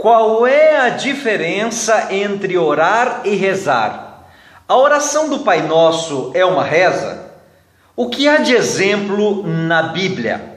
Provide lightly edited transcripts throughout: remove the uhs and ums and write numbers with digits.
Qual é a diferença entre orar e rezar? A oração do Pai Nosso é uma reza? O que há de exemplo na Bíblia?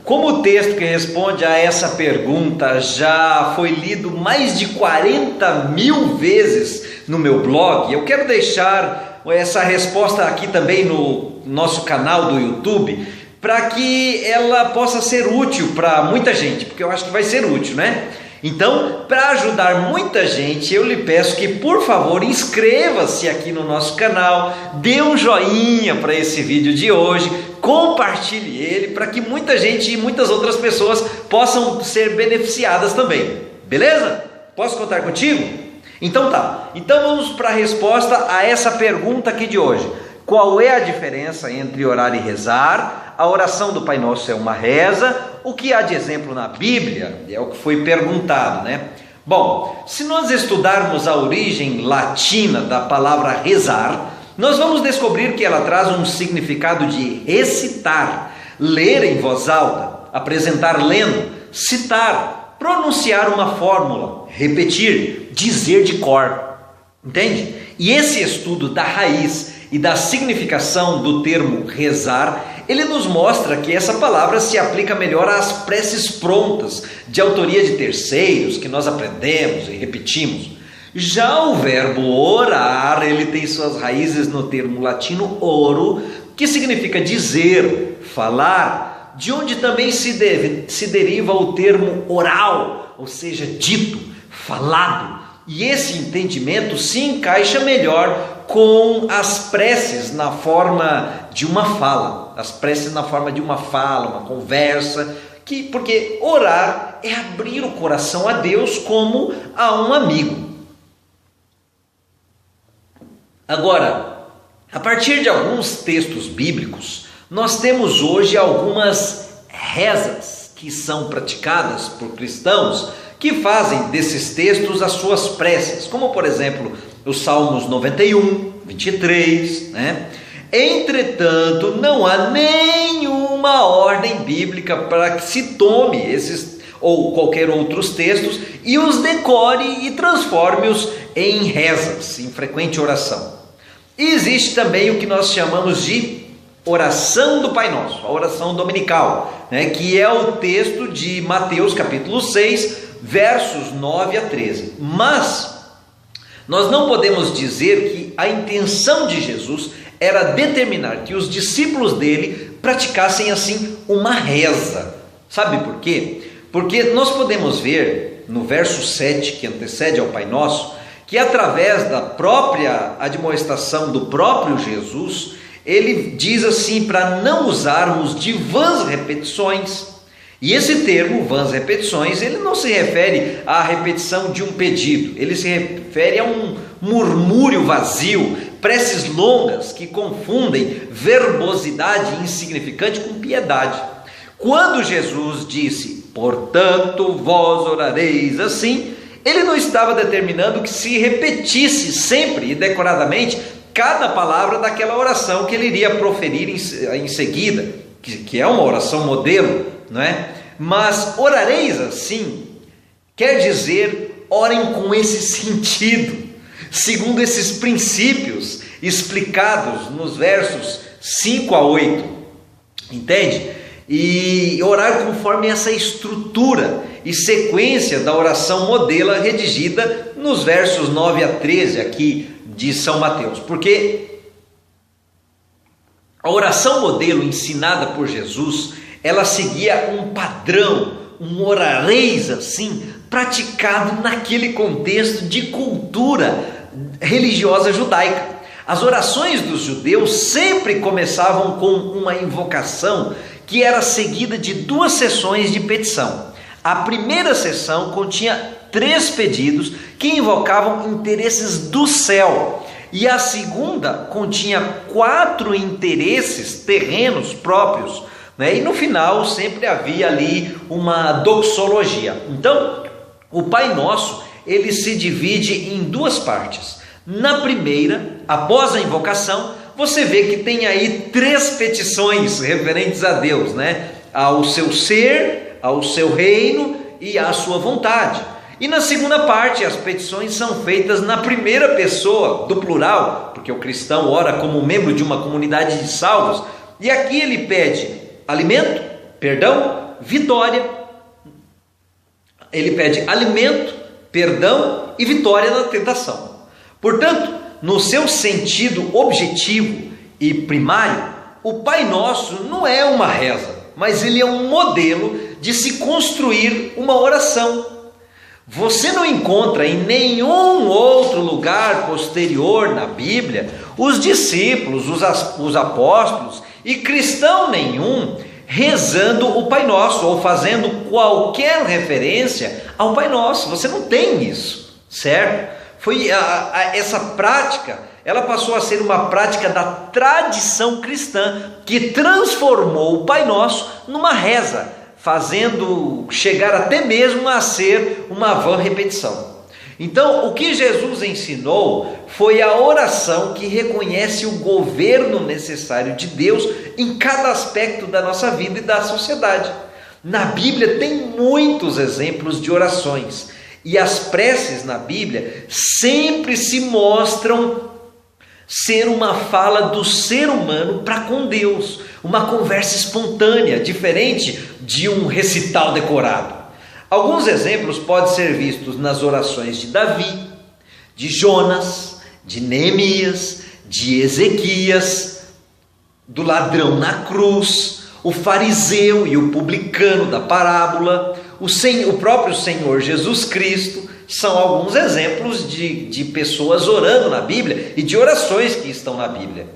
Como o texto que responde a essa pergunta já foi lido mais de 40.000 vezes no meu blog, eu quero deixar essa resposta aqui também no nosso canal do YouTube, para que ela possa ser útil para muita gente, porque eu acho que vai ser útil, né? Então, para ajudar muita gente, eu lhe peço que, por favor, inscreva-se aqui no nosso canal, dê um joinha para esse vídeo de hoje, compartilhe ele, para que muita gente e muitas outras pessoas possam ser beneficiadas também, beleza? Posso contar contigo? Então tá, então vamos para a resposta a essa pergunta aqui de hoje. Qual é a diferença entre orar e rezar? A oração do Pai Nosso é uma reza. O que há de exemplo na Bíblia? É o que foi perguntado, né? Bom, se nós estudarmos a origem latina da palavra rezar, nós vamos descobrir que ela traz um significado de recitar, ler em voz alta, apresentar lendo, citar, pronunciar uma fórmula, repetir, dizer de cor. Entende? E esse estudo da raiz e da significação do termo rezar, ele nos mostra que essa palavra se aplica melhor às preces prontas, de autoria de terceiros, que nós aprendemos e repetimos. Já o verbo orar, ele tem suas raízes no termo latino oro, que significa dizer, falar, de onde também se deriva o termo oral, ou seja, dito, falado. E esse entendimento se encaixa melhor com as preces na forma de uma fala, as preces na forma de uma fala, uma conversa, porque orar é abrir o coração a Deus como a um amigo. Agora, a partir de alguns textos bíblicos, nós temos hoje algumas rezas que são praticadas por cristãos que fazem desses textos as suas preces, como por exemplo os Salmos 91, 23, né? Entretanto, não há nenhuma ordem bíblica para que se tome esses ou qualquer outros textos e os decore e transforme-os em rezas, em frequente oração. E existe também o que nós chamamos de oração do Pai Nosso, a oração dominical, né? Que é o texto de Mateus capítulo 6, versos 9 a 13. Mas nós não podemos dizer que a intenção de Jesus era determinar que os discípulos dele praticassem assim uma reza. Sabe por quê? Porque nós podemos ver no verso 7, que antecede ao Pai Nosso, que através da própria admoestação do próprio Jesus, ele diz assim para não usarmos de vãs repetições. E esse termo, vãs repetições, ele não se refere à repetição de um pedido, ele se refere a um murmúrio vazio, preces longas que confundem verbosidade insignificante com piedade. Quando Jesus disse, portanto vós orareis assim, ele não estava determinando que se repetisse sempre e decoradamente cada palavra daquela oração que ele iria proferir em seguida, que é uma oração modelo, não é? Mas orareis assim quer dizer orem com esse sentido, segundo esses princípios explicados nos versos 5 a 8, entende? E orar conforme essa estrutura e sequência da oração modelo redigida nos versos 9 a 13 aqui de São Mateus, porque a oração modelo ensinada por Jesus, ela seguia um padrão, um orareis assim, praticado naquele contexto de cultura religiosa judaica. As orações dos judeus sempre começavam com uma invocação que era seguida de 2 sessões de petição. A primeira sessão continha 3 pedidos que invocavam interesses do céu, e a segunda continha 4 interesses terrenos próprios, né? E no final sempre havia ali uma doxologia. Então, o Pai Nosso, ele se divide em 2 partes. Na primeira, após a invocação, você vê que tem aí 3 petições referentes a Deus, né? Ao seu ser, ao seu reino e à sua vontade. E na segunda parte, as petições são feitas na primeira pessoa, do plural, porque o cristão ora como membro de uma comunidade de salvos. E aqui ele pede alimento, perdão, vitória. Ele pede alimento, perdão e vitória na tentação. Portanto, no seu sentido objetivo e primário, o Pai Nosso não é uma reza, mas ele é um modelo de se construir uma oração. Você não encontra em nenhum outro lugar posterior na Bíblia os discípulos, os apóstolos e cristão nenhum rezando o Pai Nosso ou fazendo qualquer referência ao Pai Nosso. Você não tem isso, certo? Essa prática, ela passou a ser uma prática da tradição cristã que transformou o Pai Nosso numa reza, fazendo chegar até mesmo a ser uma vã repetição. Então, o que Jesus ensinou foi a oração que reconhece o governo necessário de Deus em cada aspecto da nossa vida e da sociedade. Na Bíblia tem muitos exemplos de orações, e as preces na Bíblia sempre se mostram ser uma fala do ser humano para com Deus, uma conversa espontânea, diferente de um recital decorado. Alguns exemplos podem ser vistos nas orações de Davi, de Jonas, de Neemias, de Ezequias, do ladrão na cruz, o fariseu e o publicano da parábola, o próprio Senhor Jesus Cristo. São alguns exemplos de pessoas orando na Bíblia e de orações que estão na Bíblia.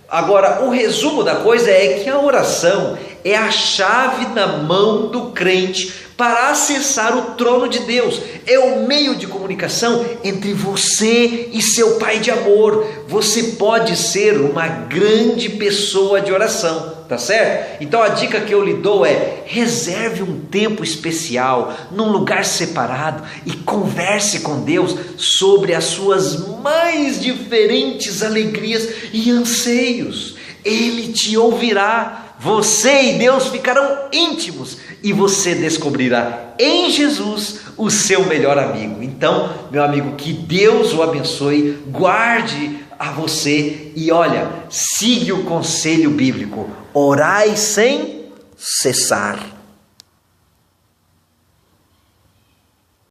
Agora, o resumo da coisa é que a oração é a chave na mão do crente para acessar o trono de Deus. É o meio de comunicação entre você e seu Pai de amor. Você pode ser uma grande pessoa de oração, tá certo? Então a dica que eu lhe dou é: reserve um tempo especial, num lugar separado, e converse com Deus sobre as suas mais diferentes alegrias e anseios. Ele te ouvirá. Você e Deus ficarão íntimos e você descobrirá em Jesus o seu melhor amigo. Então, meu amigo, que Deus o abençoe, guarde a você e olha, siga o conselho bíblico: orai sem cessar.